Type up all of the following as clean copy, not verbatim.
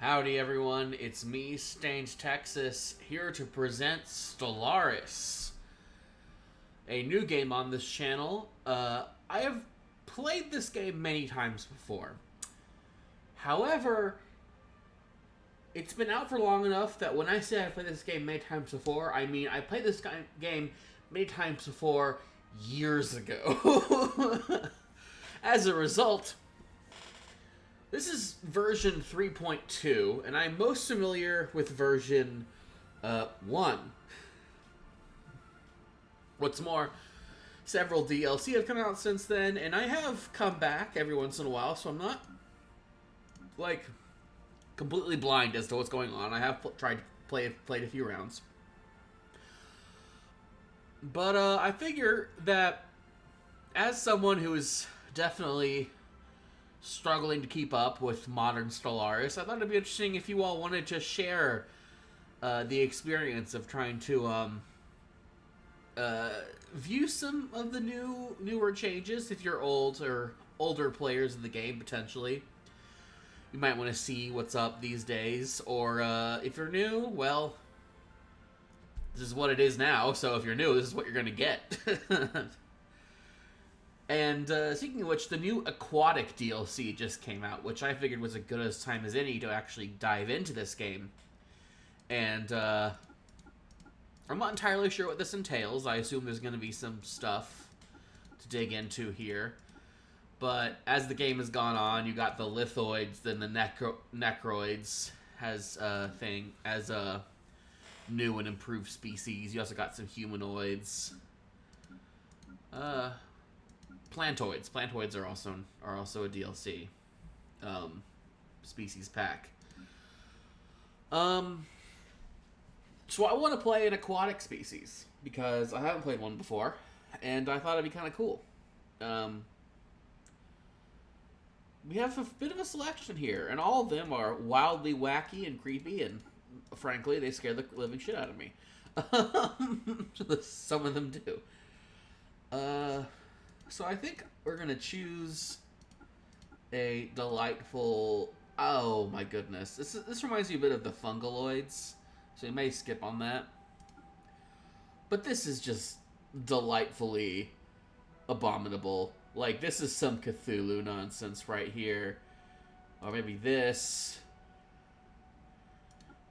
Howdy everyone, it's me, Stains Texas, here to present Stellaris, a new game on this channel. I have played this game many times before. However, it's been out for long enough that when I say I played this game many times before, I mean I played this game many times before years ago. As a result, this is version 3.2, and I'm most familiar with version 1. What's more, several DLC have come out since then, and I have come back every once in a while, so I'm not, like, completely blind as to what's going on. I have played a few rounds. But I figure that as someone who is definitely struggling to keep up with modern Stellaris, I thought it'd be interesting if you all wanted to share the experience of trying to view some of the newer changes. If you're older players of the game, potentially, you might want to see what's up these days. Or if you're new, well, this is what it is now. So if you're new, this is what you're going to get. And speaking of which, the new Aquatic DLC just came out, which I figured was as good a time as any to actually dive into this game. And I'm not entirely sure what this entails. I assume there's going to be some stuff to dig into here. But as the game has gone on, you got the lithoids, then the necroids as a new and improved species. You also got some humanoids. Plantoids. Plantoids are also a DLC species pack. So I want to play an aquatic species because I haven't played one before, and I thought it'd be kind of cool. We have a bit of a selection here, and all of them are wildly wacky and creepy, and frankly, they scare the living shit out of me. Some of them do. So I think we're going to choose a delightful... Oh my goodness. This reminds me a bit of the Fungaloids, so you may skip on that. But this is just delightfully abominable. Like, this is some Cthulhu nonsense right here. Or maybe this.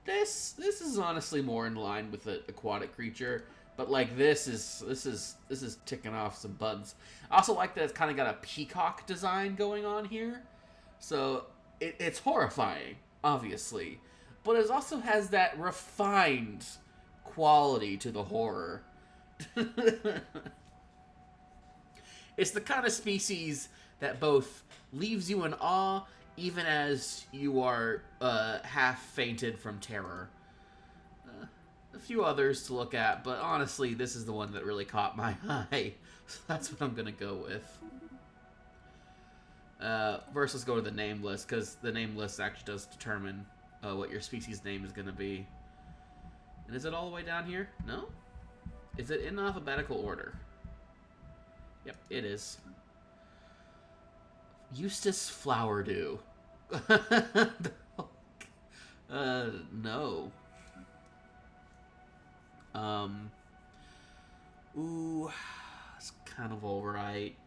This is honestly more in line with an aquatic creature. But like this is ticking off some buttons. I also like that it's kind of got a peacock design going on here, so it's horrifying, obviously, but it also has that refined quality to the horror. It's the kind of species that both leaves you in awe, even as you are half fainted from terror. A few others to look at, but honestly, this is the one that really caught my eye, so that's what I'm going to go with. First, let's go to the name list, because the name list actually does determine what your species name is going to be. And is it all the way down here? No? Is it in alphabetical order? Yep, it is. Eustace Flowerdew. No. Ooh, it's kind of alright.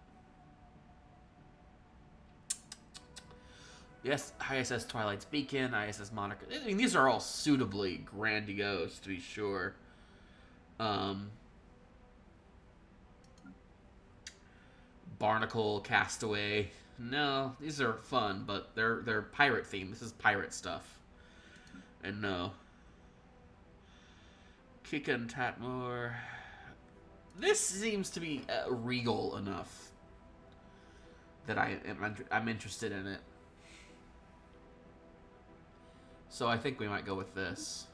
Yes, ISS Twilight's Beacon, ISS Moniker. I mean, these are all suitably grandiose, to be sure. Barnacle, Castaway. No, these are fun, but they're pirate themed. This is pirate stuff. And no. Kikan Tatmore. This seems to be regal enough that I'm interested in it. So I think we might go with this.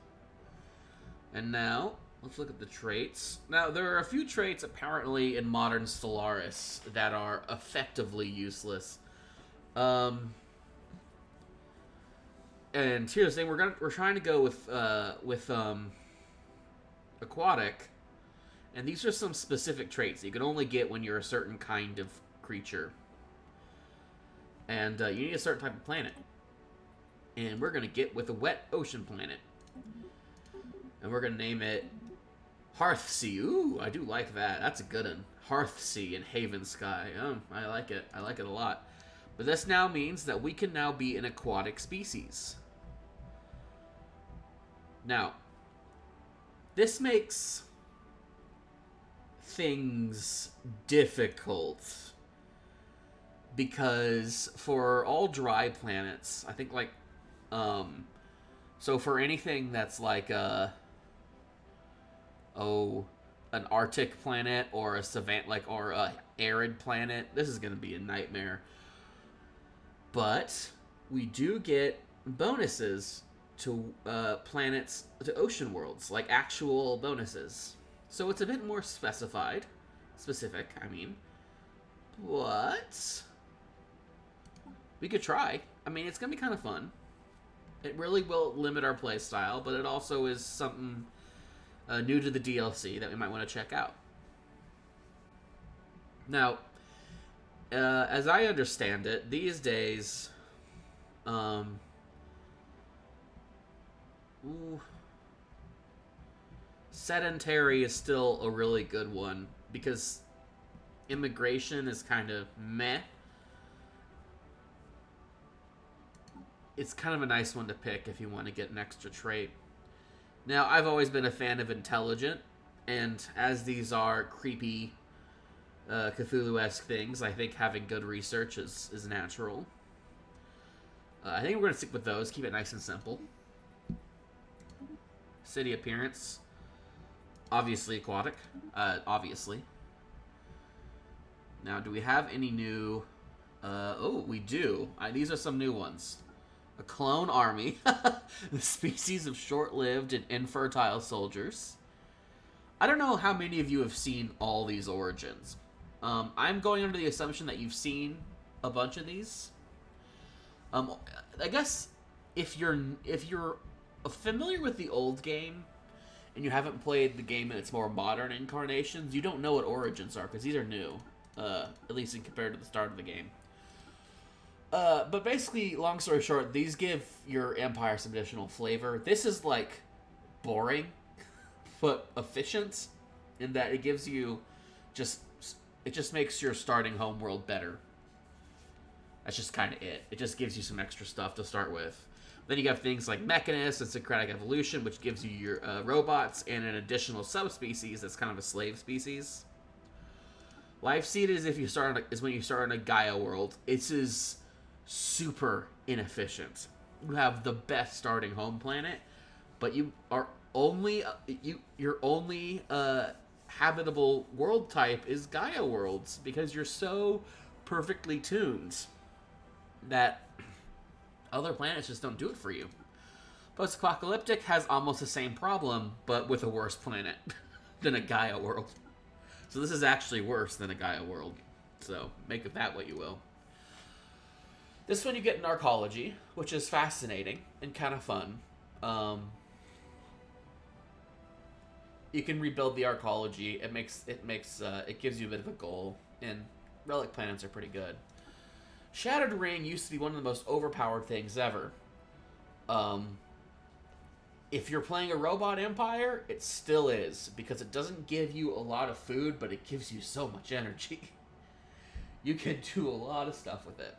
And now, let's look at the traits. Now, there are a few traits apparently in modern Stellaris that are effectively useless. And here's the thing: we're trying to go with aquatic, and these are some specific traits you can only get when you're a certain kind of creature, and you need a certain type of planet. And we're going to get with a wet ocean planet. And we're going to name it Hearthsea. Ooh, I do like that. That's a good one. Hearthsea in Haven Sky. I like it. I like it a lot. But this now means that we can now be an aquatic species. Now, this makes things difficult. Because for all dry planets, I think like, so for anything that's like an Arctic planet or a savannah, like, or a arid planet, this is going to be a nightmare. But we do get bonuses to planets, to ocean worlds, like actual bonuses. So it's a bit more specific, I mean. But we could try. I mean, it's going to be kind of fun. It really will limit our play style, but it also is something new to the DLC that we might want to check out. Now, as I understand it, these days, sedentary is still a really good one because immigration is kind of meh. It's kind of a nice one to pick if you want to get an extra trait. Now, I've always been a fan of intelligent, and as these are creepy, Cthulhu-esque things, I think having good research is natural. I think we're going to stick with those, keep it nice and simple. City appearance, obviously aquatic, obviously. Now, do we have any new... oh, we do. These are some new ones. A clone army. The species of short-lived and infertile soldiers. I don't know how many of you have seen all these origins. I'm going under the assumption that you've seen a bunch of these. I guess if you're familiar with the old game and you haven't played the game in its more modern incarnations, you don't know what origins are because these are new, at least in compared to the start of the game. But basically, long story short, these give your empire some additional flavor. This is like boring, but efficient in that it gives you it just makes your starting homeworld better. That's just kind of it. It just gives you some extra stuff to start with. Then you have things like Mechanist and Syncretic Evolution, which gives you your robots and an additional subspecies that's kind of a slave species. Life Seed is when you start in a Gaia world. It is super inefficient. You have the best starting home planet, but you are only your only habitable world type is Gaia worlds because you're so perfectly tuned that other planets just don't do it for you. Post-apocalyptic has almost the same problem, but with a worse planet than a Gaia world. So this is actually worse than a Gaia world. So make of that what you will. This one you get in Arcology, which is fascinating and kind of fun. You can rebuild the Arcology. It gives you a bit of a goal, and relic planets are pretty good. Shattered Ring used to be one of the most overpowered things ever. If you're playing a robot empire, it still is, because it doesn't give you a lot of food, but it gives you so much energy. You can do a lot of stuff with it.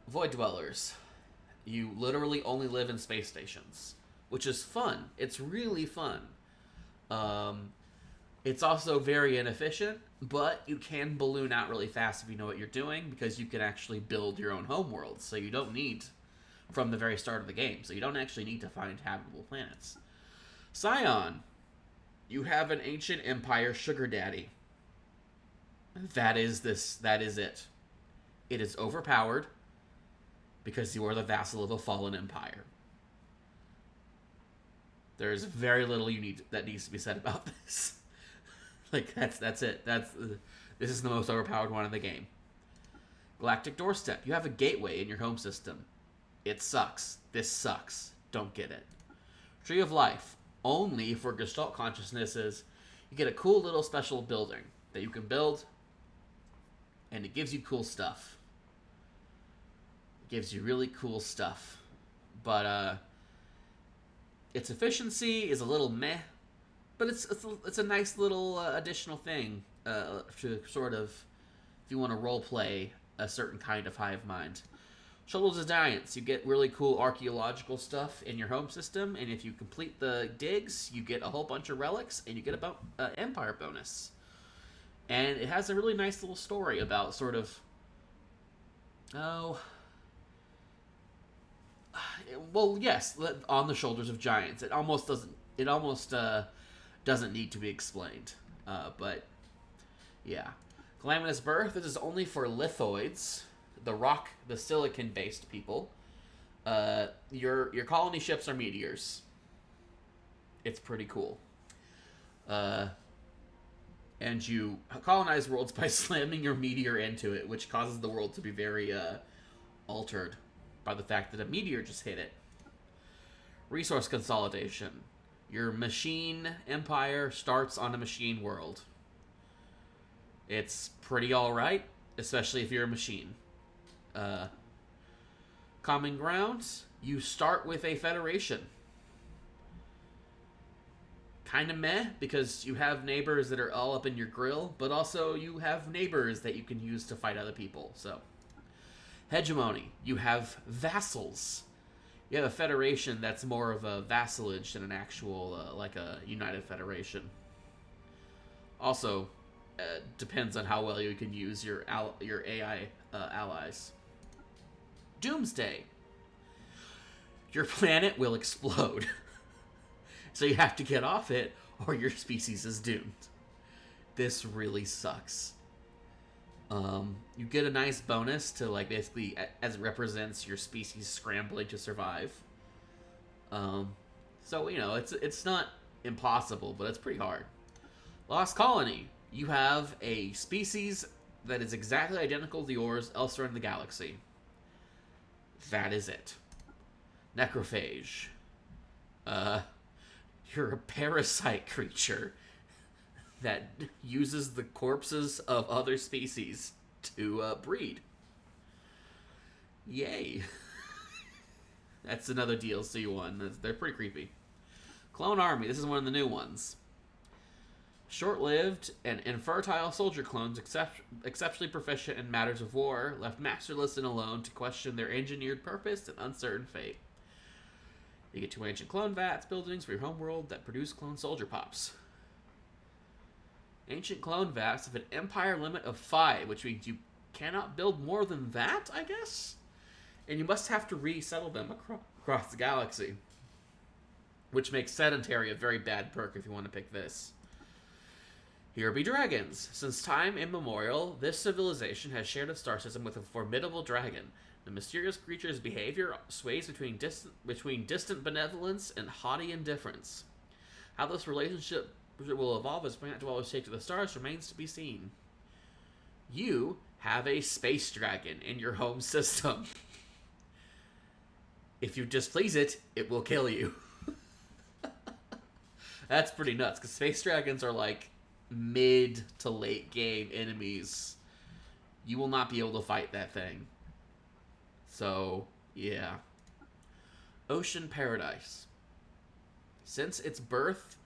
Void Dwellers. You literally only live in space stations, which is fun. It's really fun. It's also very inefficient, but you can balloon out really fast if you know what you're doing, because you can actually build your own homeworld, so you don't need, from the very start of the game, so you don't actually need to find habitable planets. Scion. You have an ancient empire sugar daddy. That is it. It is overpowered because you are the vassal of a fallen empire. There's very little that needs to be said about this. Like, that's it. This is the most overpowered one in the game. Galactic Doorstep. You have a gateway in your home system. It sucks. This sucks. Don't get it. Tree of Life. Only for Gestalt consciousnesses. You get a cool little special building that you can build, and it gives you cool stuff. Gives you really cool stuff. But its efficiency is a little meh. But it's a nice little additional thing to sort of, if you want to role play a certain kind of hive mind. Shuttles of Giants, you get really cool archaeological stuff in your home system, and if you complete the digs, you get a whole bunch of relics, and you get a Empire bonus. And it has a really nice little story about sort of, well, yes, on the shoulders of giants. It almost doesn't need to be explained. But yeah, Calamitous Birth. This is only for lithoids, the silicon-based people. Your colony ships are meteors. It's pretty cool. And you colonize worlds by slamming your meteor into it, which causes the world to be very altered by the fact that a meteor just hit it. Resource consolidation. Your machine empire starts on a machine world. It's pretty alright, especially if you're a machine. Common ground, you start with a federation. Kind of meh, because you have neighbors that are all up in your grill, but also you have neighbors that you can use to fight other people, so. Hegemony, you have vassals. You have a federation that's more of a vassalage than an actual, like a united federation. Also, depends on how well you can use your AI allies. Doomsday. Your planet will explode. So you have to get off it, or your species is doomed. This really sucks. You get a nice bonus to, like, basically, as it represents your species scrambling to survive. So, you know, it's not impossible, but it's pretty hard. Lost Colony. You have a species that is exactly identical to yours elsewhere in the galaxy. That is it. Necrophage. You're a parasite creature that uses the corpses of other species to breed. Yay. That's another DLC one. They're pretty creepy. Clone Army. This is one of the new ones. Short-lived and infertile soldier clones, exceptionally proficient in matters of war, left masterless and alone to question their engineered purpose and uncertain fate. You get 2 ancient clone vats buildings for your homeworld that produce clone soldier pops. Ancient clone vats have an empire limit of 5, which means you cannot build more than that, I guess? And you must have to resettle them across the galaxy. Which makes sedentary a very bad perk if you want to pick this. Here be dragons. Since time immemorial, this civilization has shared a star system with a formidable dragon. The mysterious creature's behavior sways between distant benevolence and haughty indifference. How this relationship will evolve as planet dwellers take to the stars remains to be seen. You have a space dragon in your home system. If you displease it, it will kill you. That's pretty nuts, because space dragons are like mid to late game enemies. You will not be able to fight that thing. So, yeah. Ocean Paradise. Since its birth,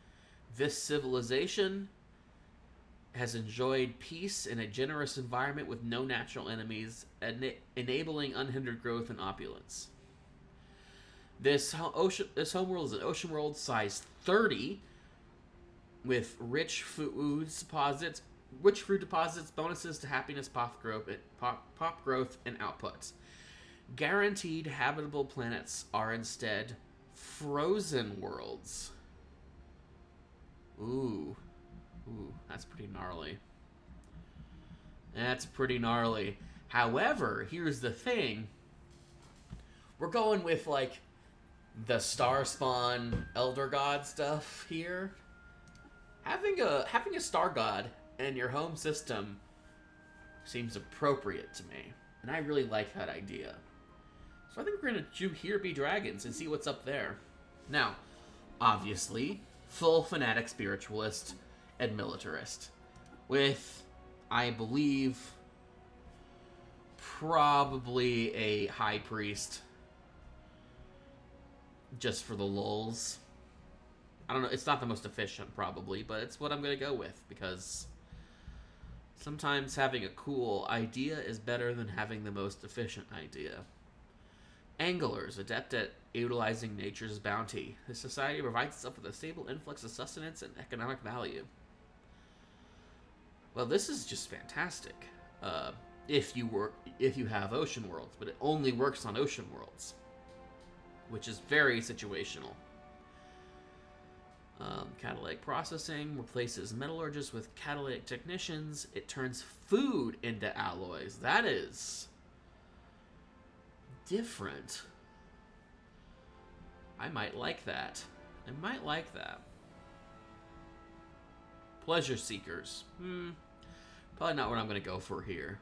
this civilization has enjoyed peace in a generous environment with no natural enemies, enabling unhindered growth and opulence. This homeworld is an ocean world size 30, with rich fruit deposits, bonuses to happiness, pop growth, and outputs. Guaranteed habitable planets are instead frozen worlds. Ooh, that's pretty gnarly. That's pretty gnarly. However, here's the thing. We're going with, like, the Star Spawn Elder God stuff here. Having a Star God in your home system seems appropriate to me. And I really like that idea. So I think we're going to do Here Be Dragons and see what's up there. Now, obviously, full fanatic spiritualist and militarist. With, I believe, probably a high priest. Just for the lulz. I don't know, it's not the most efficient probably, but it's what I'm going to go with because sometimes having a cool idea is better than having the most efficient idea. Anglers, adept at utilizing nature's bounty. This society provides itself with a stable influx of sustenance and economic value. Well, this is just fantastic. If you have ocean worlds, but it only works on ocean worlds, which is very situational. Catalytic processing replaces metallurgists with catalytic technicians. It turns food into alloys. That is different. I might like that. I might like that. Pleasure seekers. Probably not what I'm going to go for here.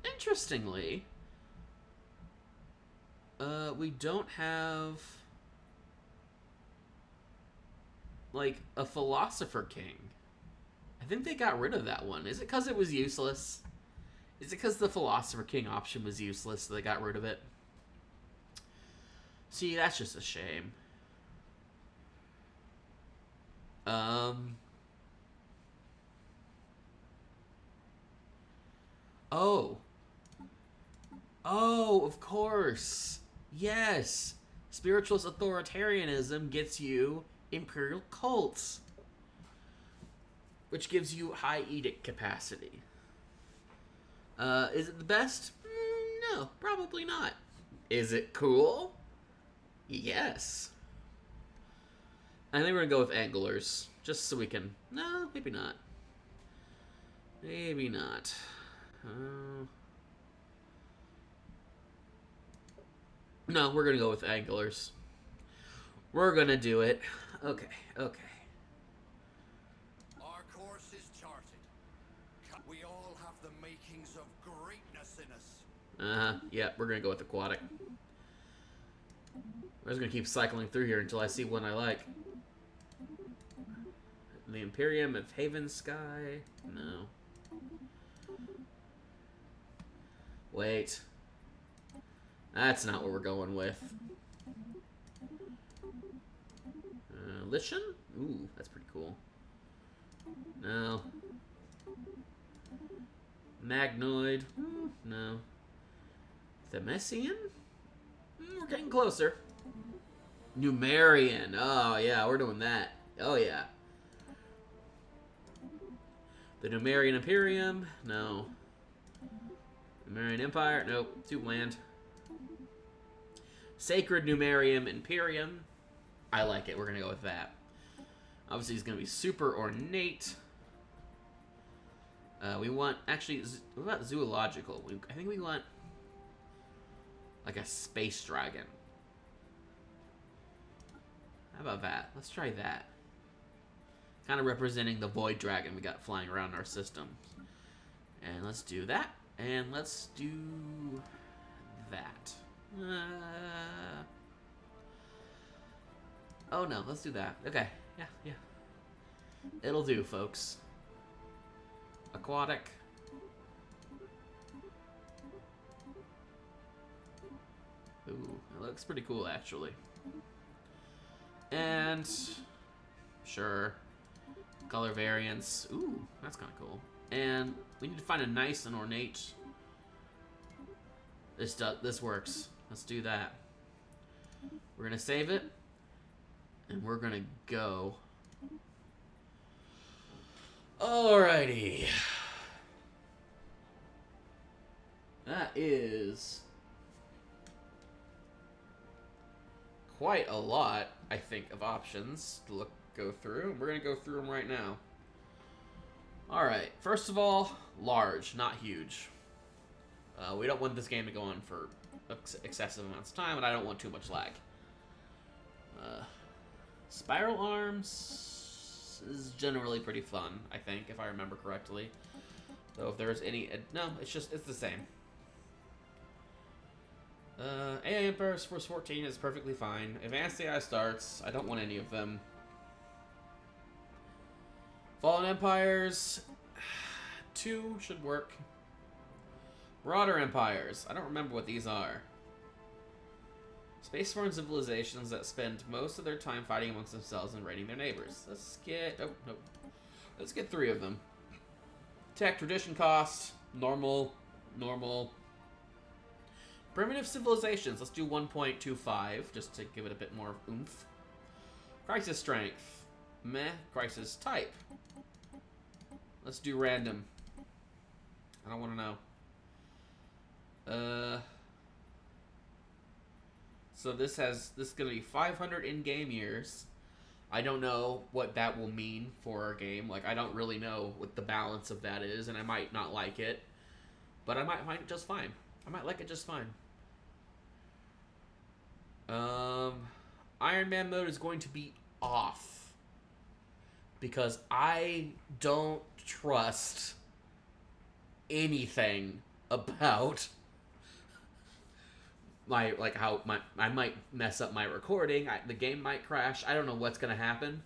Interestingly, we don't have like a philosopher king. I think they got rid of that one. Is it because it was useless? Is it because the philosopher king option was useless so they got rid of it? See, that's just a shame. Oh, of course. Yes. Spiritualist authoritarianism gets you imperial cults, which gives you high edict capacity. Is it the best? No, probably not. Is it cool? Yes. I think we're going to go with anglers, just so we can... No, maybe not. Maybe not. No, we're going to go with anglers. We're going to do it. Okay. Our course is charted. We all have the makings of greatness in us. Yeah, we're going to go with aquatic. I'm just going to keep cycling through here until I see one I like. The Imperium of Haven Sky. No. Wait. That's not what we're going with. Lishan? Ooh, that's pretty cool. No. Magnoid? No. Themesian? We're getting closer. Numerian. Oh, yeah, we're doing that. Oh, yeah. The Numerian Imperium? No. Numerian Empire? Nope. Too bland. Sacred Numerium Imperium. I like it. We're going to go with that. Obviously, it's going to be super ornate. We want... Actually, what about zoological? I think we want... like a space dragon. How about that? Let's try that. Kind of representing the void dragon we got flying around our system. And let's do that. And let's do that. Oh no, let's do that. Okay, yeah. It'll do, folks. Aquatic. Ooh, it looks pretty cool, actually. And... sure. Color variants. Ooh, that's kind of cool. And we need to find a nice and ornate... This works. Let's do that. We're going to save it. And we're going to go. Alrighty. That is quite a lot, I think, of options to go through. We're going to go through them right now. Alright, first of all, large, not huge. We don't want this game to go on for excessive amounts of time, and I don't want too much lag. Spiral arms is generally pretty fun, I think, if I remember correctly. Though if there's any... no, it's the same. AI Emperor's Force 14 is perfectly fine. Advanced AI starts. I don't want any of them. Fallen Empires... 2 should work. Broader empires. I don't remember what these are. Spacefaring civilizations that spend most of their time fighting amongst themselves and raiding their neighbors. Let's get... Oh, nope. Let's get 3 of them. Tech, tradition, cost, normal. Primitive civilizations. Let's do 1.25, just to give it a bit more oomph. Crisis strength. Meh. Crisis type. Let's do random. I don't want to know. So this is going to be 500 in-game years. I don't know what that will mean for our game. Like, I don't really know what the balance of that is, and I might not like it. But I might find it just fine. I might like it just fine. Iron Man mode is going to be off. Because I don't trust anything about I might mess up my recording. The game might crash. I don't know what's going to happen.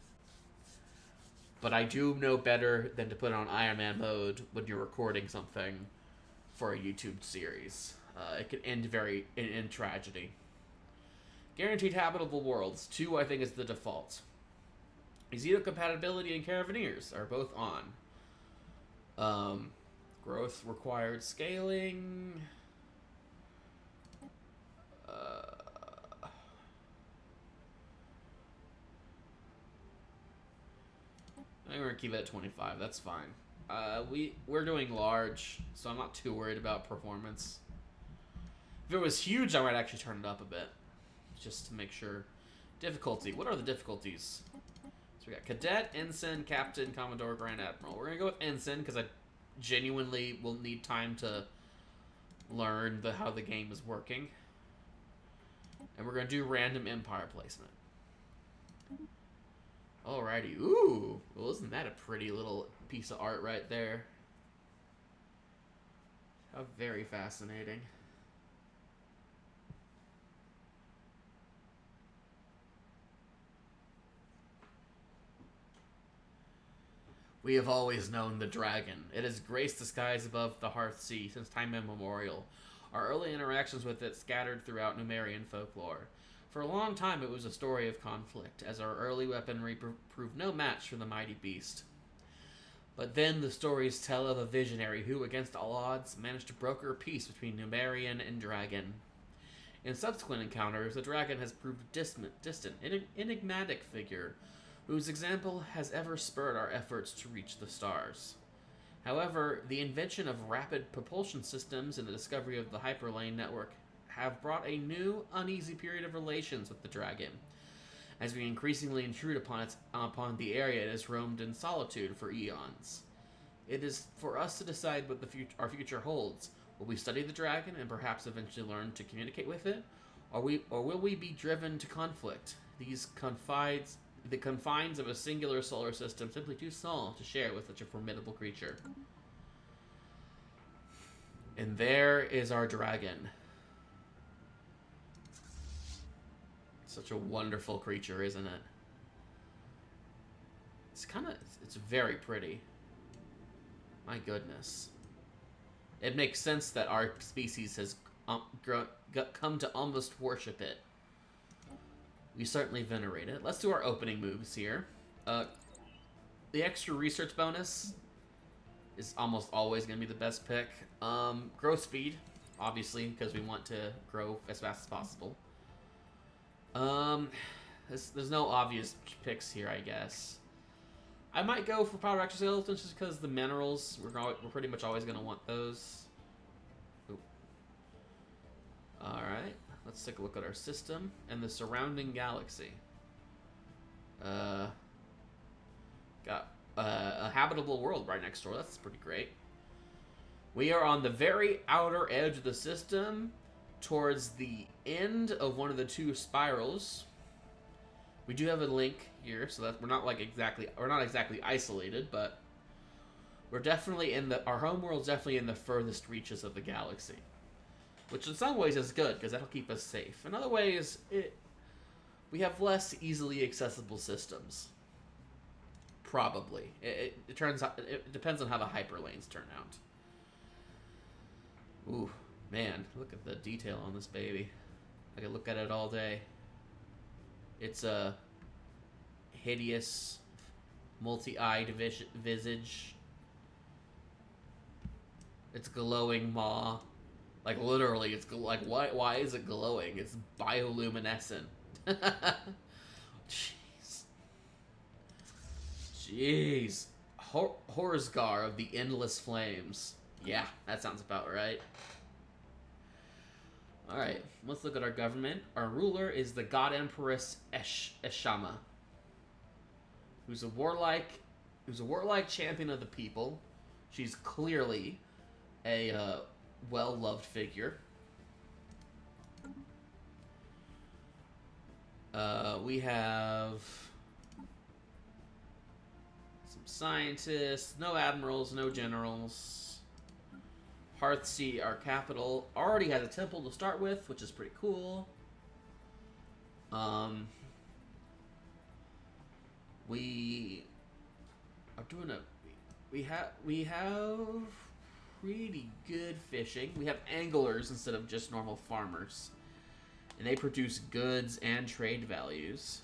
But I do know better than to put on Iron Man mode when you're recording something for a YouTube series. It can end in tragedy. Guaranteed habitable worlds. 2, I think, is the default. Xeno compatibility and Caravaneers are both on. Growth required scaling. I'm gonna keep it at 25. That's fine. We're doing large, so I'm not too worried about performance. If it was huge, I might actually turn it up a bit, just to make sure. Difficulty. What are the difficulties? So we got Cadet, Ensign, Captain, Commodore, Grand Admiral. We're gonna go with Ensign because I genuinely will need time to learn how the game is working. And we're gonna do random empire placement. Alrighty. Ooh. Well, isn't that a pretty little piece of art right there? How very fascinating. We have always known the dragon. It has graced the skies above the Hearth Sea since time immemorial. Our early interactions with it scattered throughout Numerian folklore. For a long time, it was a story of conflict, as our early weaponry proved no match for the mighty beast. But then the stories tell of a visionary who, against all odds, managed to broker a peace between Numerian and dragon. In subsequent encounters, the dragon has proved a distant, enigmatic figure, whose example has ever spurred our efforts to reach the stars. However, the invention of rapid propulsion systems and the discovery of the hyperlane network have brought a new, uneasy period of relations with the dragon, as we increasingly intrude upon the area it has roamed in solitude for eons. It is for us to decide what our future holds. Will we study the dragon and perhaps eventually learn to communicate with it, or will we be driven to conflict? The confines of a singular solar system simply too small to share with such a formidable creature. And there is our dragon. Such a wonderful creature, isn't it? It's very pretty. My goodness. It makes sense that our species has come to almost worship it. We certainly venerate it. Let's do our opening moves here. The extra research bonus is almost always going to be the best pick. Growth speed, obviously, because we want to grow as fast as possible. There's no obvious picks here, I guess. I might go for power exoskeletons just because the minerals, we're pretty much always going to want those. Oop. Alright, let's take a look at our system and the surrounding galaxy. Got a habitable world right next door. That's pretty great. We are on the very outer edge of the system, towards the end of one of the 2 spirals. We do have a link here, so that we're not exactly isolated, but we're definitely our home world's definitely in the furthest reaches of the galaxy, which in some ways is good because that'll keep us safe. In other ways, we have less easily accessible systems. Probably. It turns out, it depends on how the hyperlanes turn out. Ooh, man, look at the detail on this baby. I could look at it all day. It's a hideous, multi-eyed visage. It's glowing maw. Like, literally, it's like, why is it glowing? It's bioluminescent. Jeez. Horsgar of the Endless Flames. Yeah, that sounds about right. Alright, let's look at our government. Our ruler is the God Empress Eshama, who's a warlike champion of the people. She's clearly a well-loved figure. We have some scientists, no admirals, no generals. Hearthsea, our capital, already has a temple to start with, which is pretty cool. We are doing we have pretty good fishing. We have anglers instead of just normal farmers, and they produce goods and trade values.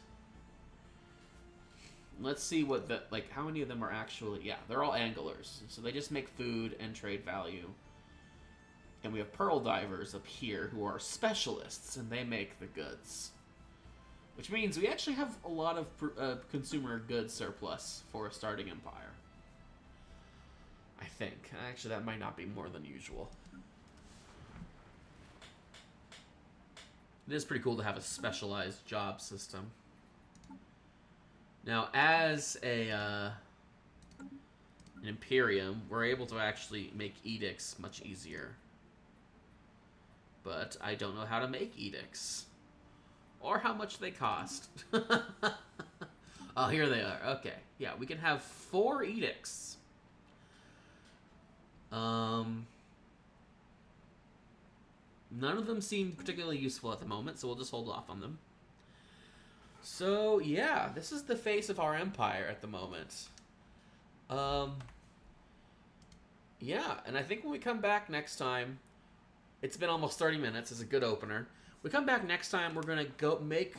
Let's see what how many of them are actually, yeah, they're all anglers. So they just make food and trade value. And we have pearl divers up here who are specialists, and they make the goods. Which means we actually have a lot of consumer goods surplus for a starting empire. I think. Actually, that might not be more than usual. It is pretty cool to have a specialized job system. Now, as an imperium, we're able to actually make edicts much easier. But I don't know how to make edicts. Or how much they cost. Oh, here they are. Okay. Yeah, we can have 4 edicts. None of them seem particularly useful at the moment, so we'll just hold off on them. So, yeah, this is the face of our empire at the moment. Yeah, and I think when we come back next time, it's been almost 30 minutes. It's a good opener. We come back next time, we're going to go make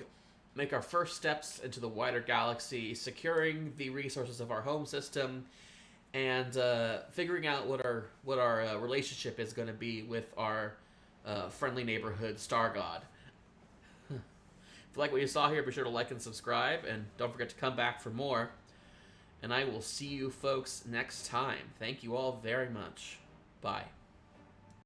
our first steps into the wider galaxy, securing the resources of our home system, and figuring out what our relationship is going to be with our friendly neighborhood star god. If you like what you saw here, be sure to like and subscribe, and don't forget to come back for more. And I will see you folks next time. Thank you all very much. Bye.